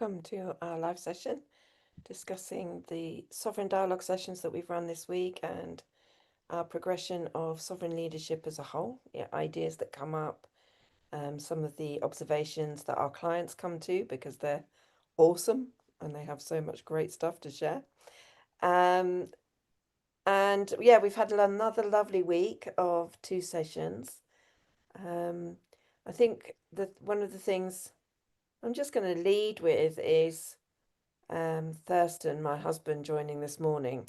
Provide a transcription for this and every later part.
Welcome to our live session discussing the sovereign dialogue sessions that we've run this week and our progression of sovereign leadership as a whole, ideas that come up, some of the observations that our clients come to because they're awesome and they have so much great stuff to share. Um, and yeah, we've had another lovely week of two sessions. Um, I think that one of the things I'm just going to lead with is Thurston, my husband, joining this morning.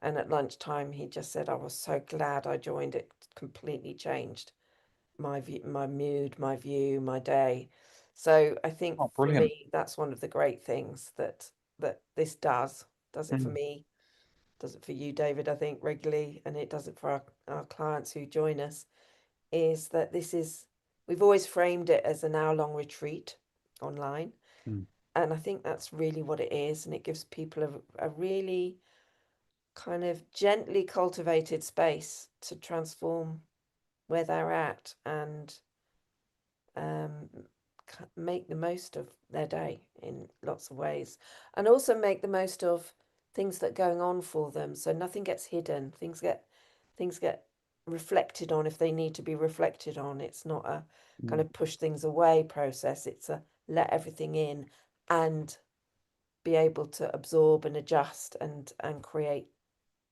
And at lunchtime, he just said, I was so glad I joined. It completely changed my view, my mood, my view, my day. So I think Oh, for brilliant. me, that's one of the great things that this does. Does it for Mm, me, does it for you, David, I think regularly, and it does it for our clients who join us, is that we've always framed it as an hour-long retreat online. mm, And I think that's really what it is. And it gives people a really kind of gently cultivated space to transform where they're at and um, make the most of their day in lots of ways. And also make the most of things that are going on for them. So nothing gets hidden. Things get reflected on if they need to be reflected on. It's not a kind mm, of push things away process. It's a let everything in and be able to absorb and adjust and create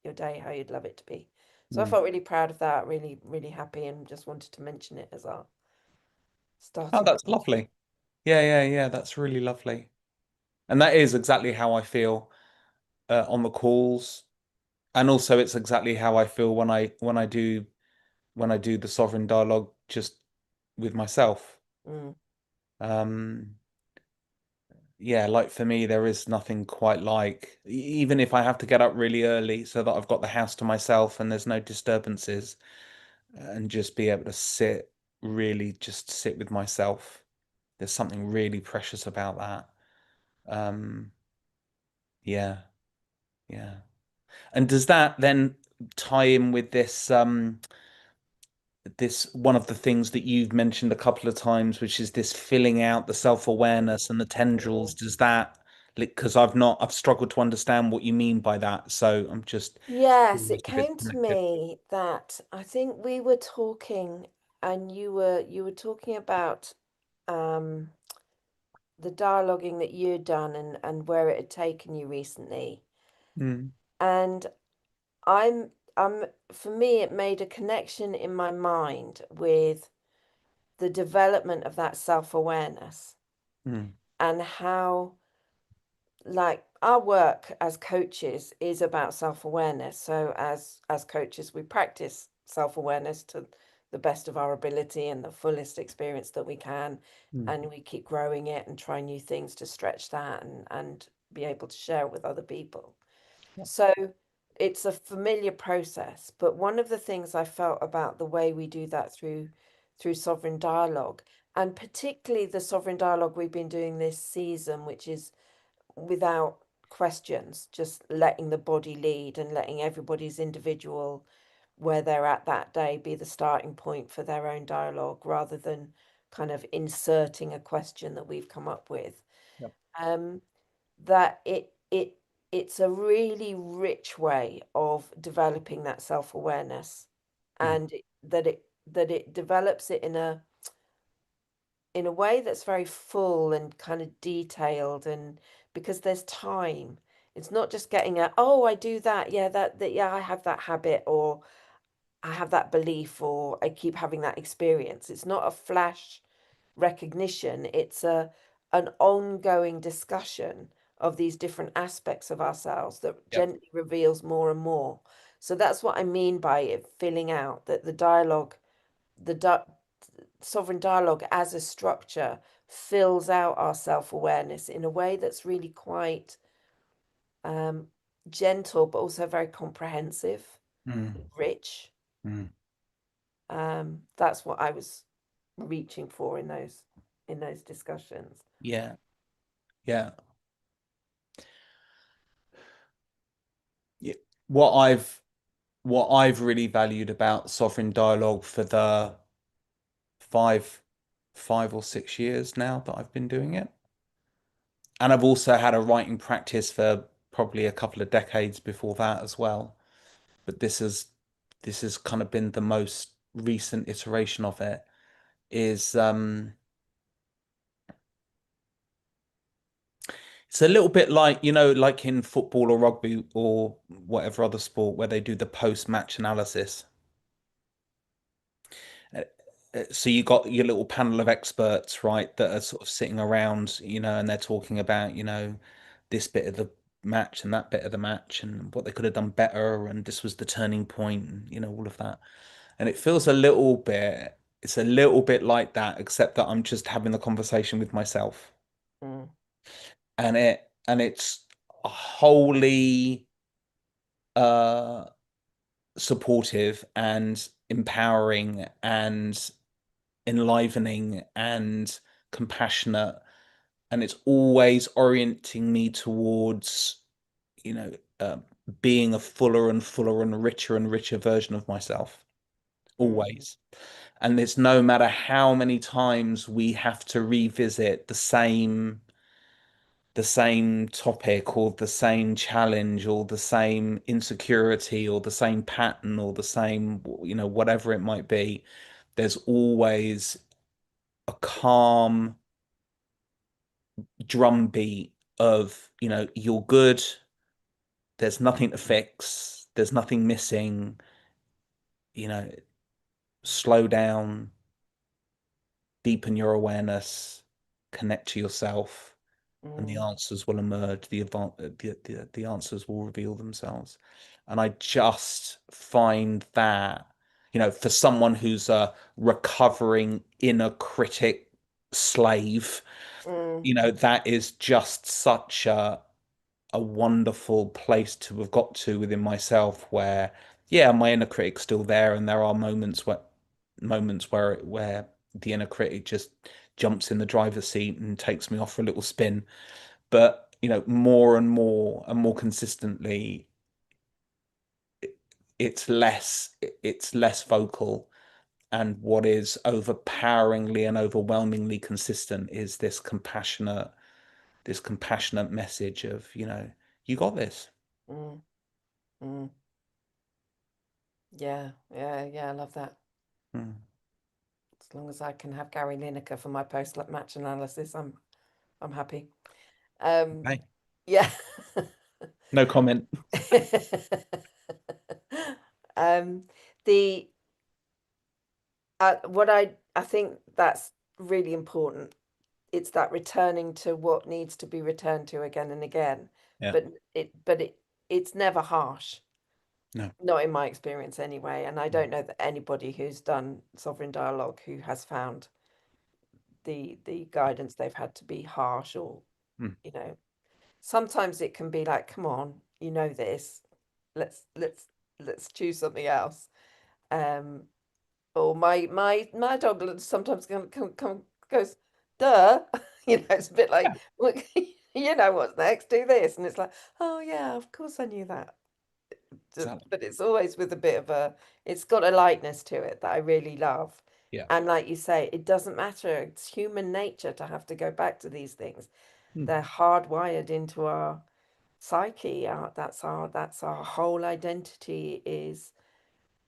your day how you'd love it to be. So I mm. felt really proud of that, really, really happy, and just wanted to mention it as our Oh, starting that's point. lovely. Yeah. That's really lovely. And that is exactly how I feel on the calls. And also it's exactly how I feel when I do the sovereign dialogue just with myself. Mm, Um, yeah, like for me, there is nothing quite like, even if I have to get up really early so that I've got the house to myself and there's no disturbances, and just be able to really just sit with myself. There's something really precious about that. Um, yeah, yeah. And does that then tie in with this one of the things that you've mentioned a couple of times, which is this filling out the self-awareness and the tendrils? mm. Does that, because I've struggled to understand what you mean by that. So I'm just Yes, curious it if it's came to connected. me that I think we were talking, and you were talking about um, the dialoguing that you'd done and where it had taken you recently. Mm, And I'm for me, it made a connection in my mind with the development of that self-awareness mm, and how like our work as coaches is about self-awareness. So as coaches, we practice self-awareness to the best of our ability and the fullest experience that we can, mm. and we keep growing it and try new things to stretch that and be able to share it with other people. Yeah. So it's a familiar process, but one of the things I felt about the way we do that through sovereign dialogue, and particularly the sovereign dialogue we've been doing this season, which is without questions, just letting the body lead and letting everybody's individual where they're at that day be the starting point for their own dialogue rather than kind of inserting a question that we've come up with. Yep. Um, that it's a really rich way of developing that self-awareness Mm, and that it develops it in a way that's very full and kind of detailed, and because there's time, it's not just getting a, oh, I do that, yeah, that yeah, I have that habit, or I have that belief, or I keep having that experience. It's not a flash recognition, it's a an ongoing discussion of these different aspects of ourselves that yep. gently reveals more and more. So that's what I mean by it filling out, that the dialogue, the sovereign dialogue as a structure fills out our self-awareness in a way that's really quite um, gentle, but also very comprehensive, Mm, rich. mm. That's what I was reaching for in those discussions. Yeah, yeah. Yeah. What I've what I've really valued about Sovereign Dialogue for the five five or 6 years now that I've been doing it and I've also had a writing practice for probably a couple of decades before that as well. But this has kind of been the most recent iteration of it. Is It's a little bit like, like in football or rugby or whatever other sport where they do the post-match analysis. Uh, So you got your little panel of experts, right, that are sort of sitting around, and they're talking about, this bit of the match and that bit of the match and what they could have done better, and this was the turning point, and all of that. And it feels it's a little bit like that, except that I'm just having the conversation with myself. Mm, And it's wholly uh supportive and empowering and enlivening and compassionate, and it's always orienting me towards you know uh, being a fuller and richer version of myself, mm, always. And it's no matter how many times we have to revisit the same topic or the same challenge or the same insecurity or the same pattern or the same, whatever it might be, there's always a calm drumbeat of, you're good, there's nothing to fix, there's nothing missing, you know, slow down, deepen your awareness, connect to yourself, and the mm, answers will emerge. The answers will reveal themselves. And I just find that, for someone who's a recovering inner critic slave, mm, that is just such a wonderful place to have got to within myself where, yeah, my inner critic's still there, and there are moments where the inner critic just jumps in the driver's seat and takes me off for a little spin. But more and more consistently, it's less vocal, and what is overpoweringly and overwhelmingly consistent is this compassionate message of, you got this. mm, mm. Yeah, yeah, yeah, I love that. Mm. As long as I can have Gary Lineker for my post-match analysis, I'm happy. Um, Okay. yeah. No comment. Um, the what I think that's really important. It's that returning to what needs to be returned to again and again, Yeah. but it's never harsh. No. Not in my experience anyway, and I don't know that anybody who's done sovereign dialogue who has found the guidance they've had to be harsh or, Mm. you know, sometimes it can be like, come on, you know this, let's choose something else. Um, or my dog sometimes goes, duh, it's a bit like, Yeah, look, you know what's next, do this, and it's like, oh yeah, of course I knew that. exactly. But it's always with a bit of it's got a lightness to it that I really love. Yeah. And like you say, it doesn't matter. It's human nature to have to go back to these things. Mm. They're hardwired into our psyche. That's our whole identity is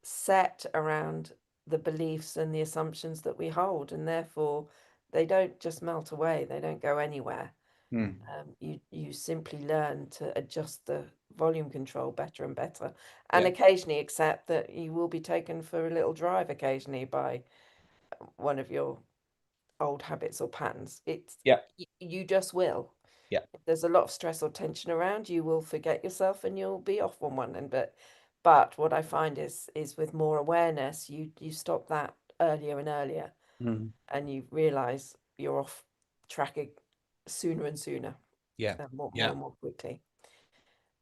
set around the beliefs and the assumptions that we hold, and therefore they don't just melt away. They don't go anywhere. Mm. You simply learn to adjust the volume control better and better, and Yeah. occasionally accept that you will be taken for a little drive occasionally by one of your old habits or patterns. Yeah. You just will. Yeah. If there's a lot of stress or tension around, you will forget yourself and you'll be off on one. But what I find is with more awareness, you stop that earlier and earlier, Mm. and you realize you're off track sooner and sooner, Yeah. more Yeah. and more quickly.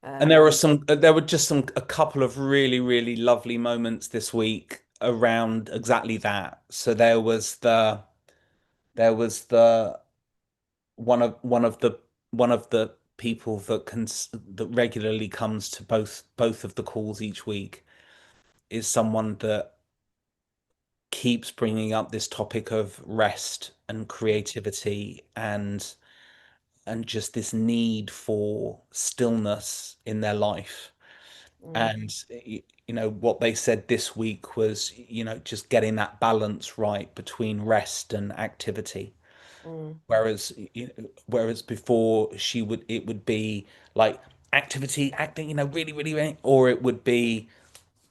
And Um, there were just a couple of really, really lovely moments this week around exactly that. So there was the one of the people that regularly comes to both of the calls each week is someone that keeps bringing up this topic of rest and creativity and and just this need for stillness in their life. mm, And what they said this week was, just getting that balance right between rest and activity. mm, Whereas before it would be like activity, acting, really, really, really, or it would be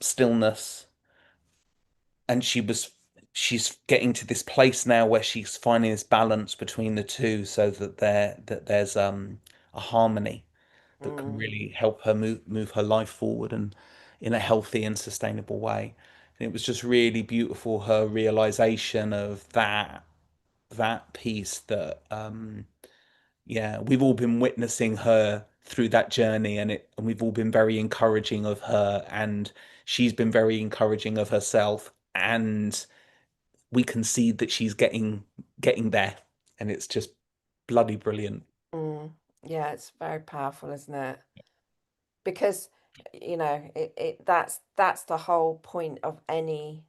stillness. And she's getting to this place now where she's finding this balance between the two, so that there's a harmony that can mm, really help her move her life forward and in a healthy and sustainable way. And it was just really beautiful, her realization of that piece that yeah, we've all been witnessing her through that journey, and we've all been very encouraging of her, and she's been very encouraging of herself, and we can see that she's getting there, and it's just bloody brilliant. mm. Yeah, it's very powerful, isn't it? Because that's the whole point of any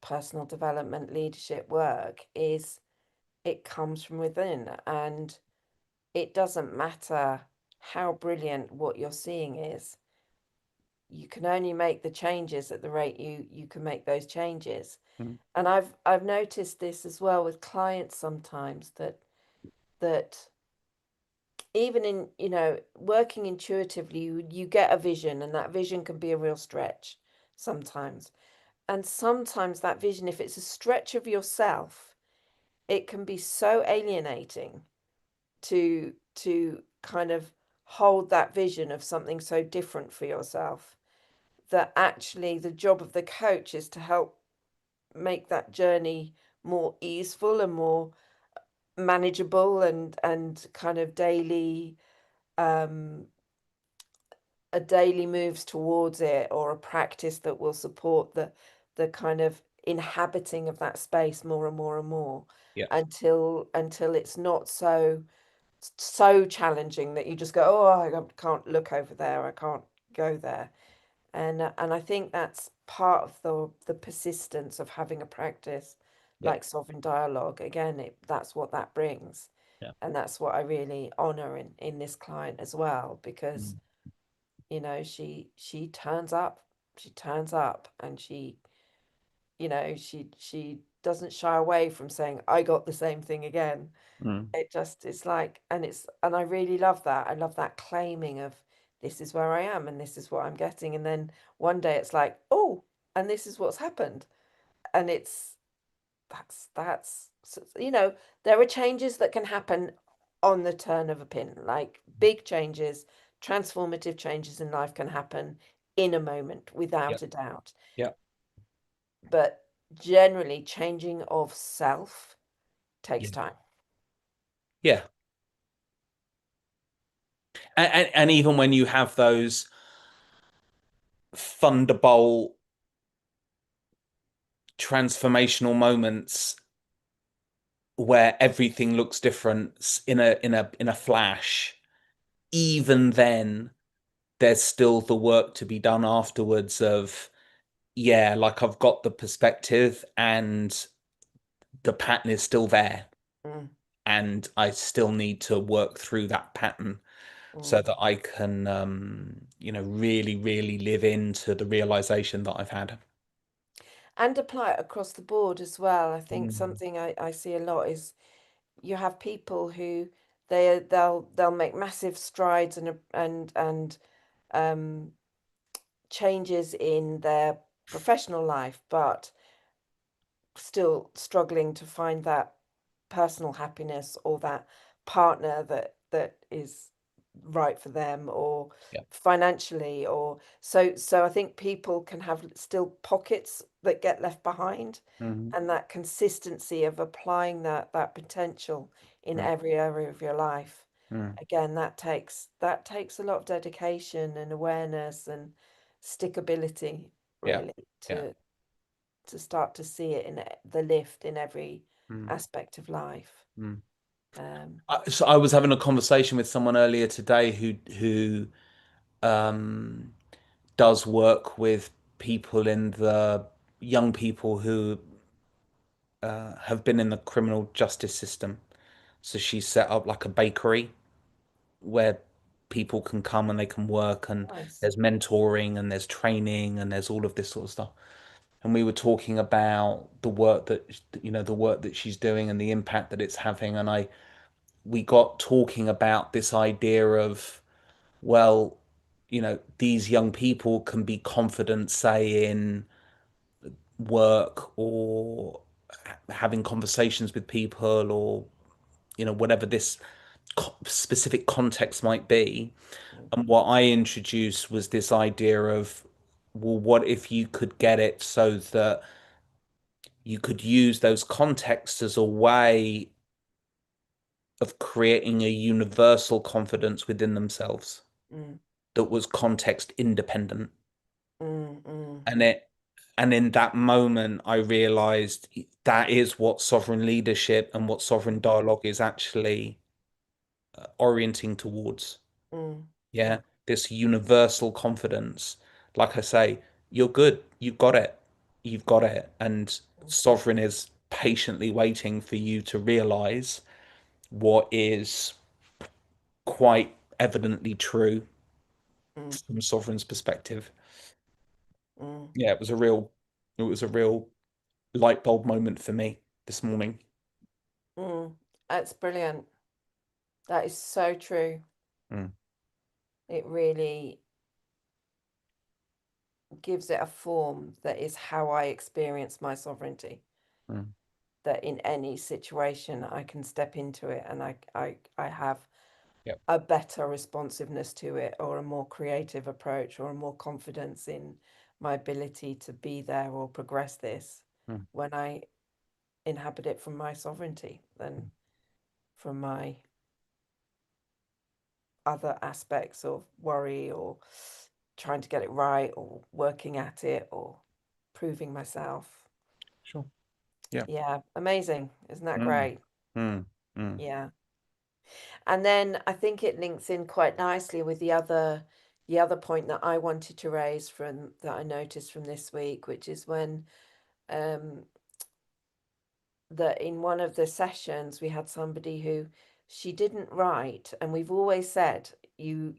personal development leadership work is it comes from within, and it doesn't matter how brilliant what you're seeing is. You can only make the changes at the rate you can make those changes. Mm, And I've noticed this as well with clients sometimes that even in, working intuitively, you get a vision, and that vision can be a real stretch sometimes. And sometimes that vision, if it's a stretch of yourself, it can be so alienating to kind of hold that vision of something so different for yourself, that actually the job of the coach is to help make that journey more easeful and more manageable, and kind of um daily moves towards it, or a practice that will support the kind of inhabiting of that space more and more and more, yeah. until it's not so challenging that you just go, oh, can't look over there, I can't go there. And I think that's part of the persistence of having a practice Yeah. like sovereign dialogue. Again, that's what that brings. Yeah. And that's what I really honor in this client as well, because Mm, she turns up, and she doesn't shy away from saying, I got the same thing again. mm, It's like, and I really love that. I love that claiming of, this is where I am and this is what I'm getting. And then one day it's like, oh, and this is what's happened. And that's there are changes that can happen on the turn of a pin, like big changes, transformative changes in life can happen in a moment yeah. without a doubt. Yeah. But generally, changing of self takes Yeah. time. Yeah. And even when you have those thunderbolt transformational moments where everything looks different in a flash, even then there's still the work to be done afterwards of, yeah, like I've got the perspective and the pattern is still there, Mm, and I still need to work through that pattern so mm. that I can really, really live into the realization that I've had. And apply it across the board as well. I think Mm, something I see a lot is you have people who they'll make massive strides and um, changes in their professional life, but still struggling to find that personal happiness, or that partner that is right for them, or yeah. financially, or so I think people can have still pockets that get left behind, Mm, and that consistency of applying that potential in mm, every area of your life. mm. Again, that takes a lot of dedication and awareness and stickability, Yeah. really, Yeah. to start to see it in the lift in every Mm, aspect of life. mm. Um, So I was having a conversation with someone earlier today who um, does work with people in the young people who have been in the criminal justice system. So she set up like a bakery, where people can come and they can work, and Nice. there's mentoring and there's training and there's all of this sort of stuff. And we were talking about the work that the work that she's doing and the impact that it's having. And I we got talking about this idea of, well, these young people can be confident, say, in work or having conversations with people, or whatever this specific context might be. Mm, And what I introduced was this idea of, well, what if you could get it so that you could use those contexts as a way of creating a universal confidence within themselves mm, that was context independent. mm, mm, And in that moment I realized that is what sovereign leadership and what sovereign mm, dialogue is actually orienting towards. mm, Yeah, this universal confidence. Like I say, you're good, you've got it. And mm, sovereign is patiently waiting for you to realize what is quite evidently true mm, from sovereign's perspective. mm, Yeah, it was a real light bulb moment for me this morning. mm. That's brilliant. That is so true. Mm, It really gives it a form that is how I experience my sovereignty. mm, That in any situation I can step into it and I have yep. a better responsiveness to it, or a more creative approach, or a more confidence in my ability to be there or progress this Mm, when I inhabit it from my sovereignty than from my other aspects of worry, or trying to get it right, or working at it, or proving myself. sure. Yeah. Yeah, amazing. Isn't that Mm, great? mm, mm, Yeah. And then I think it links in quite nicely with the other point that I wanted to raise from that I noticed from this week, which is when um that in one of the sessions we had somebody who she didn't write, and we've always said you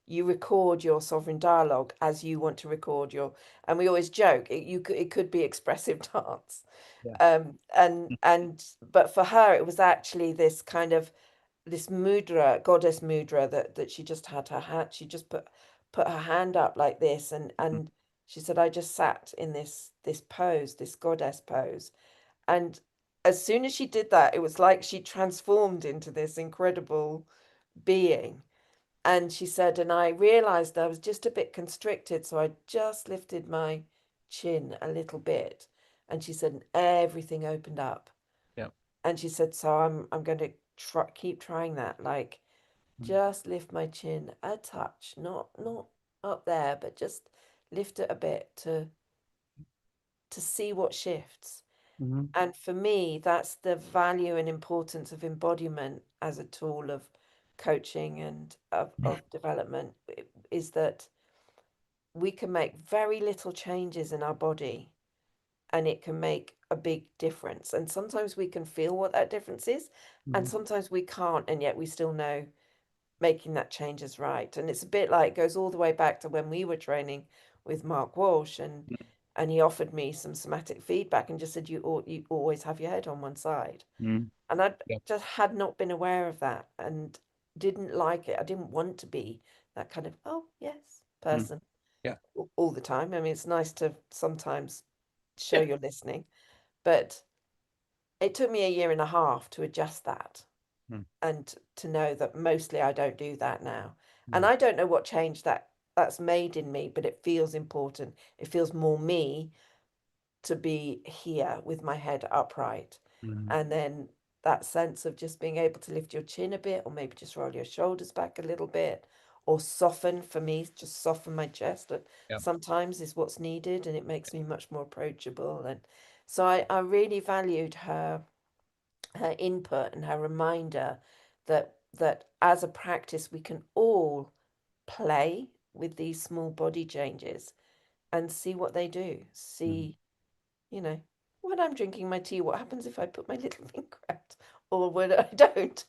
record your sovereign dialogue as you want to record your, and we always joke it could be expressive dance, yeah. and but for her it was actually this kind of this mudra, goddess mudra, that she just had her hand, she just put her hand up like this, Mm, and she said, I just sat in this pose, this goddess pose. And as soon as she did that, it was like she transformed into this incredible being. And she said, and I realized I was just a bit constricted, so I just lifted my chin a little bit. And she said, and everything opened up. yeah. And she said, so I'm going to keep trying that. Like, Mm, just lift my chin a touch, not up there, but just lift it a bit to see what shifts. mhm, And for me, that's the value and importance of embodiment as a tool of coaching and of development, is that we can make very little changes in our body, and it can make a big difference. And sometimes we can feel what that difference is, and mhm, sometimes we can't, and yet we still know making that change is right. And it's a bit like, goes all the way back to when we were training with Mark Walsh, and he offered me some somatic feedback and just said, you always have your head on one side. mm, And I yeah. just had not been aware of that, and didn't like it. I didn't want to be that kind of, oh yes, Mm, person yeah. all the time. I mean, it's nice to sometimes show Yeah. you're listening, but it took me a year and a half to adjust that, Mm, and to know that mostly I don't do that now. And mm, I don't know what change that's made in me, but it feels important. It feels more me to be here with my head upright. mm, And then that sense of just being able to lift your chin a bit, or maybe just roll your shoulders back a little bit, or soften, for me, just soften my chest. yeah. Sometimes is what's needed, and it makes me much more approachable. And so I really valued her input and her reminder that as a practice we can all play with these small body changes and see what they do. Mm, See, you know, when I'm drinking my tea, what happens if I put my little finger out? or when I don't.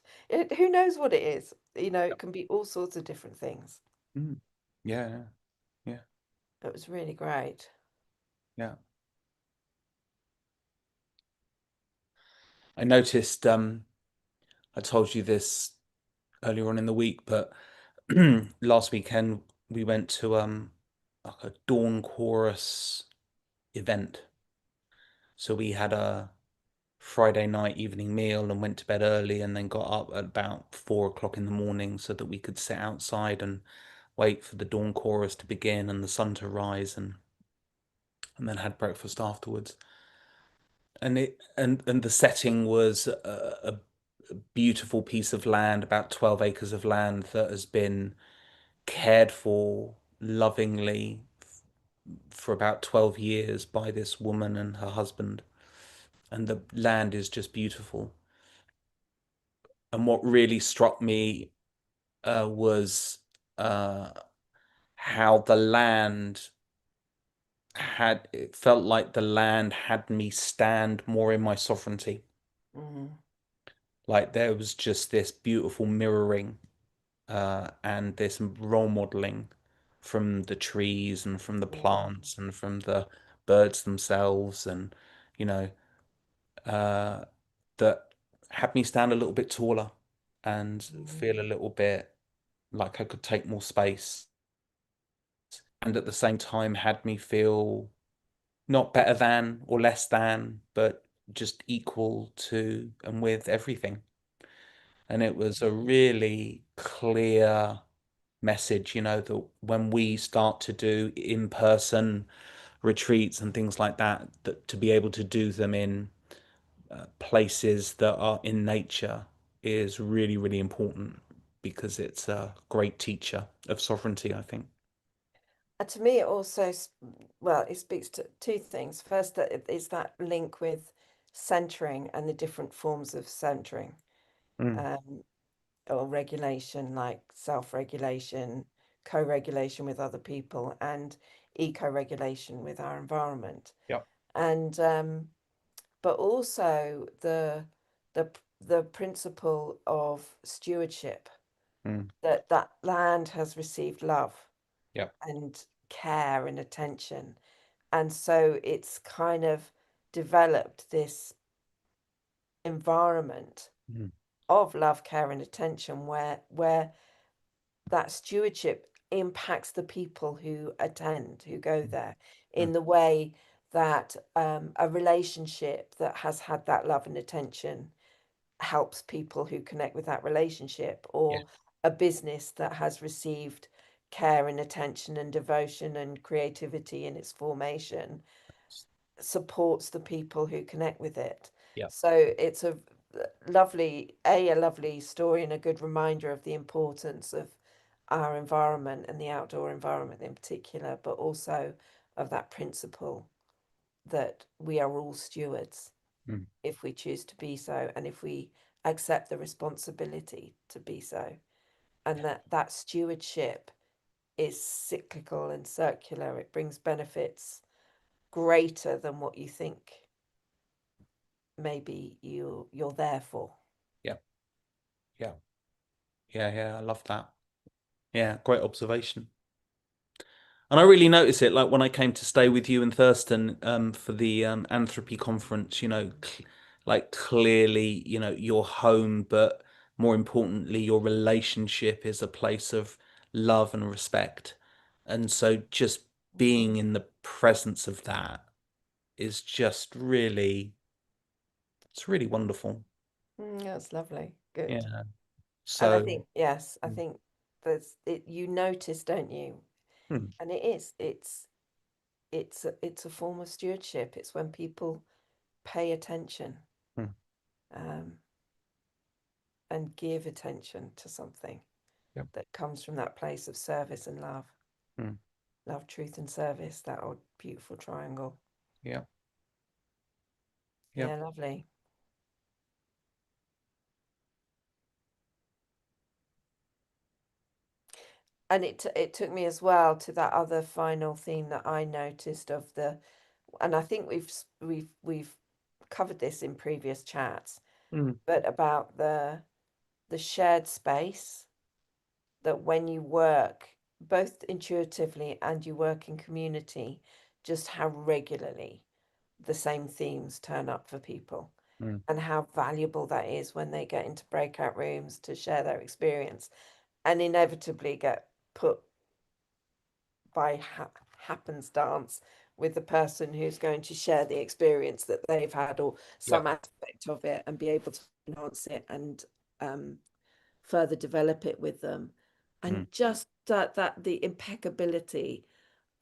Who knows what it is? You know, it can be all sorts of different things. Mm. Yeah, yeah, It was really great. yeah. I noticed, I told you this earlier on in the week, but last weekend we went to like a dawn chorus event. So we had a Friday night evening meal and went to bed early and then got up at about 4 o'clock in the morning so that we could sit outside and wait for the dawn chorus to begin and the sun to rise and then had breakfast afterwards. And the setting was a beautiful piece of land, about 12 acres of land that has been cared for lovingly for about 12 years by this woman and her husband. And the land is just beautiful. And what really struck me was uh, how the land it felt like the land had me stand more in my sovereignty. Mm, Like there was just this beautiful mirroring and this role modeling from the trees and from the mm, plants and from the birds themselves, and you know, uh, that had me stand a little bit taller and mm, feel a little bit like I could take more space, and at the same time had me feel not better than or less than, but just equal to and with everything. And it was a really clear message, that when we start to do in-person retreats and things like that, that to be able to do them in places that are in nature is really, really important because it's a great teacher of sovereignty, I think. And to me, it also, well, it speaks to two things. First, that it is that link with centering and the different forms of centering, Mm, um, or regulation, like self-regulation, co-regulation with other people, and eco-regulation with our environment. yeah. And but also the the principle of stewardship, Mm, that that land has received love yeah. and care and attention. And so it's kind of developed this environment Mm, of love, care, and attention where that stewardship impacts the people who attend, who go mm, there, mm, in the way that a relationship that has had that love and attention helps people who connect with that relationship, yeah. or a business that has received care and attention and devotion and creativity in its formation supports the people who connect with it. Yeah. So it's a lovely story and a good reminder of the importance of our environment and the outdoor environment in particular, but also of that principle that we are all stewards Mm, if we choose to be so, and if we accept the responsibility to be so, and that that stewardship is cyclical and circular. It brings benefits greater than what you think maybe you're there for. yeah. Yeah. Yeah. Yeah. I love that. Yeah. Great observation. And I really notice it, like when I came to stay with you in Thurston for the Anthropy conference, like clearly, your home, but more importantly, your relationship is a place of love and respect. And so just being Mhm. in the presence of that is just really, it's really wonderful. That's lovely. Good. Yeah. And I So, think, yes, I mm, think there's it, you notice, don't you? mm, And it's a form of stewardship. It's when people pay attention, mm, um, and give attention to something yeah, that comes from that place of service and love. mm, Love, truth, and service, that old beautiful triangle. yeah, yeah, Yeah, lovely. And it took me as well to that other final theme that I noticed of the, and I think we've covered this in previous chats, Mm, but about the shared space that when you work both intuitively and you work in community, just how regularly the same themes turn up for people mm, and how valuable that is when they get into breakout rooms to share their experience and inevitably get put by happenstance with the person who's going to share the experience that they've had or some yep. aspect of it and be able to enhance it and um, further develop it with them. And Mm, just that the impeccability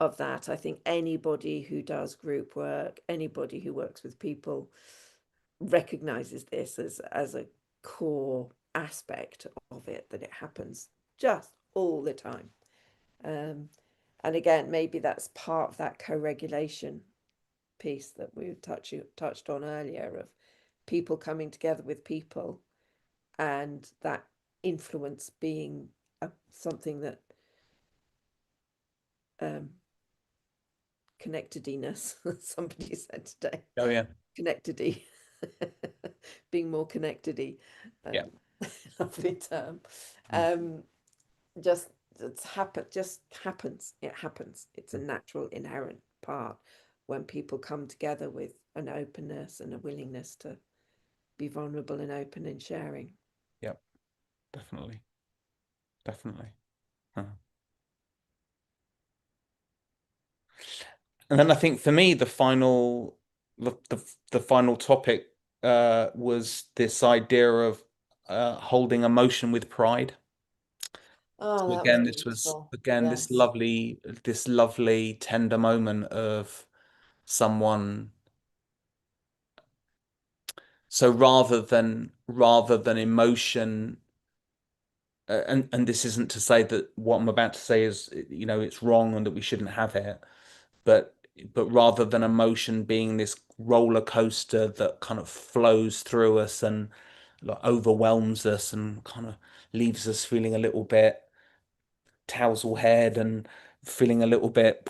of that, I think anybody who does group work, anybody who works with people recognizes this as a core aspect of it, that it happens just all the time. Um, and again, maybe that's part of that co-regulation piece that we touched on earlier of people coming together with people and that influence being something that um, connectediness, somebody said today, oh yeah. connectedy, being more connectedy, Yeah. um, lovely term. Mm, Um, just just happens. It happens. It's a mm, natural, inherent part when people come together with an openness and a willingness to be vulnerable and open and sharing. yep. Definitely. Definitely. Huh. And then I think for me, the final topic was this idea of holding emotion with pride. Oh, So that was again, this was beautiful. again Yes. this lovely, tender moment of someone. So rather than emotion, and this isn't to say that what I'm about to say is, it's wrong and that we shouldn't have it, but rather than emotion being this roller coaster that kind of flows through us and like overwhelms us and kind of leaves us feeling a little bit tousle head and feeling a little bit,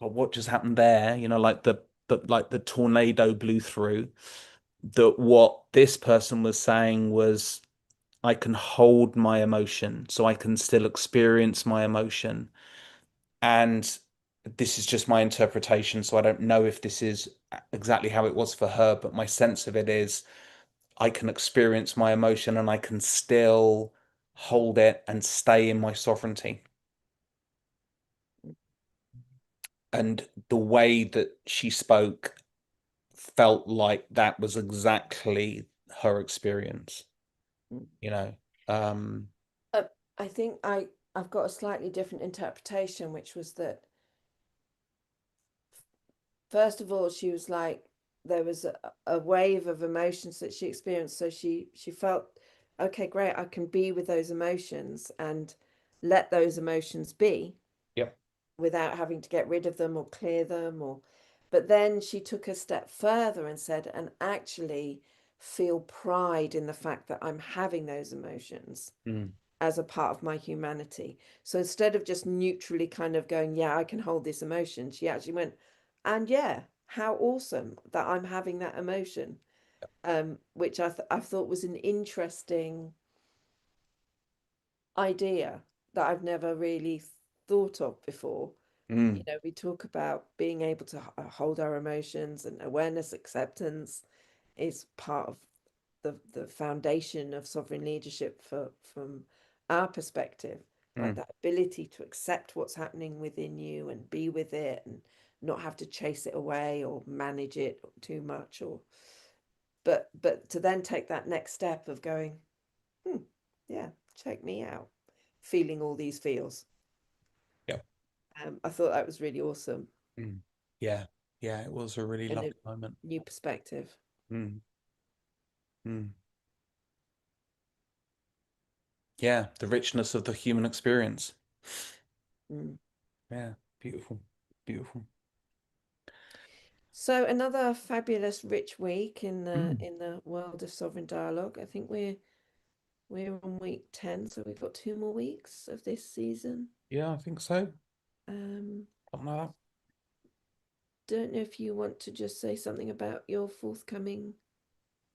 "Oh, what just happened there?" Like the tornado blew through. That what this person was saying was, I can hold my emotion, so I can still experience my emotion. And this is just my interpretation, so I don't know if this is exactly how it was for her, but my sense of it is I can experience my emotion and I can still hold it and stay in my sovereignty. And the way that she spoke felt like that was exactly her experience, you know. Um, Uh, I think I've got a slightly different interpretation, which was that first of all, she was like there was a wave of emotions that she experienced, so she felt okay, great, I can be with those emotions and let those emotions be yep. without having to get rid of them or clear them or but then she took a step further and said and actually feel pride in the fact that I'm having those emotions Mm, as a part of my humanity. So instead of just neutrally kind of going, yeah, I can hold this emotion, she actually went, and yeah, how awesome that I'm having that emotion, which I thought was an interesting idea that I've never really thought of before. You mm, know, we talk about being able to hold our emotions and awareness, acceptance is part of the foundation of sovereign leadership from our perspective, right? mm, That ability to accept what's happening within you and be with it and not have to chase it away or manage it too much or but to then take that next step of going, hmm, yeah, check me out, feeling all these feels. yep. I thought that was really awesome Mm. Yeah. Yeah, it was a really and a lovely moment. new perspective. Mm, mm. Yeah, the richness of the human experience. Mm. Yeah, beautiful. Beautiful. So another fabulous, rich week Mm. in the world of sovereign dialogue. I think we're on week 10, so we've got 2 more weeks of this season. Yeah, I think so. Um, Something like that. don't know if you want to just say something about your forthcoming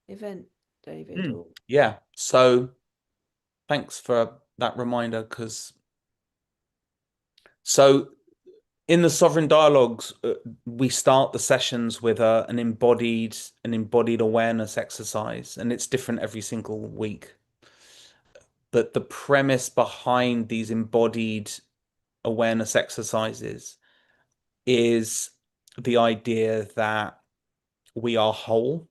event, David? Mm. Or Yeah. So thanks for that reminder, because so in the sovereign dialogues, we start the sessions with an embodied awareness exercise, and it's different every single week. But the premise behind these embodied awareness exercises is the idea that we are whole.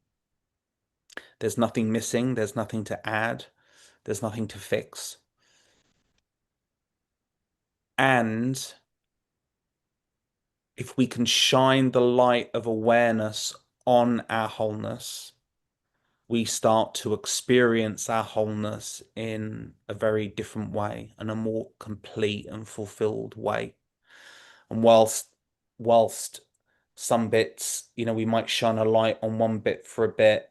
There's nothing missing, there's nothing to add, there's nothing to fix. And if we can shine the light of awareness on our wholeness, we start to experience our wholeness in a very different way, and a more complete and fulfilled way. And whilst some bits, we might shine a light on one bit for a bit,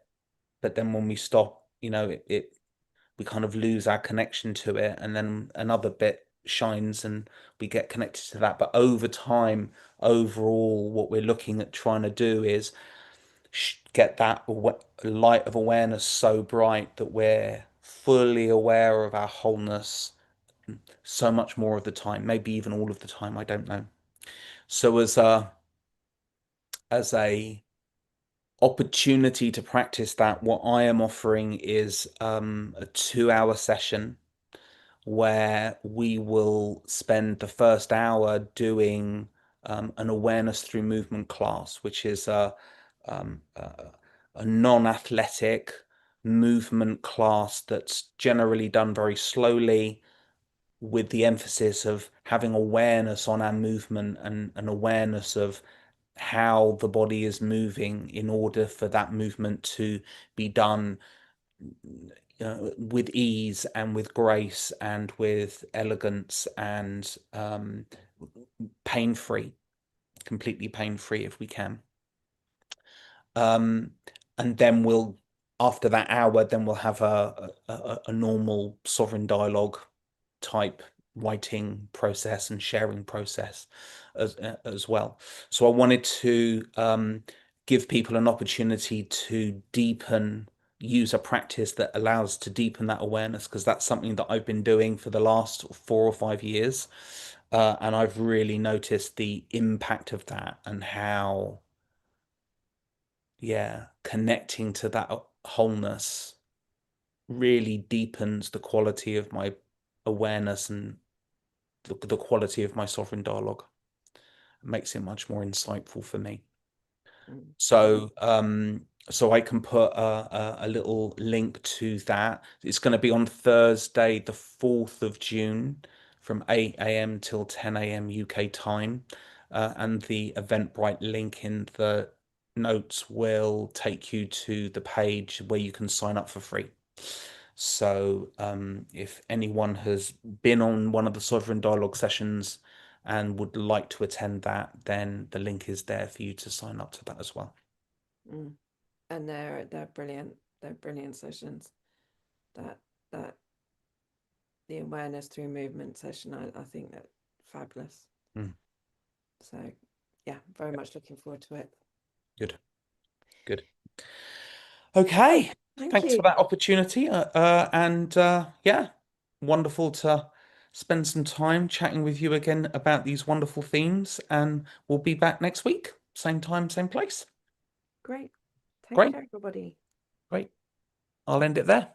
but then when we stop, we kind of lose our connection to it, and then another bit shines and we get connected to that. But over time, overall, what we're looking at trying to do is get that light of awareness so bright that we're fully aware of our wholeness so much more of the time, maybe even all of the time, I don't know. So as a opportunity to practice that, what I am offering is a 2 hour session where we will spend the first hour doing an awareness through movement class, which is a non-athletic movement class that's generally done very slowly, with the emphasis of having awareness on our movement and an awareness of how the body is moving in order for that movement to be done with ease and with grace and with elegance and pain-free, completely pain-free if we can. Um, and then after that hour, then we'll have a normal sovereign dialogue type writing process and sharing process as well. So I wanted to give people an opportunity to use a practice that allows to deepen that awareness, because that's something that I've been doing for the last 4 or 5 years. And I've really noticed the impact of that, and how, yeah, connecting to that wholeness really deepens the quality of my awareness and the quality of my sovereign dialogue. It makes it much more insightful for me. mm, So I can put a little link to that. It's going to be on Thursday, the 4th of June, from 8 a.m. till 10 a.m. UK time. And the Eventbrite link in the notes will take you to the page where you can sign up for free. So if anyone has been on one of the Sovereign Dialogue sessions and would like to attend that, then the link is there for you to sign up to that as well. mm. And they're brilliant. They're brilliant sessions. That that the awareness through movement session, I think that fabulous. Mm, So yeah, very much looking forward to it. good, good. Oh, Okay, thank thanks for you. that opportunity. And yeah, wonderful to spend some time chatting with you again about these wonderful themes. And we'll be back next week, same time, same place. Great. Take Great, care, everybody. great. I'll end it there.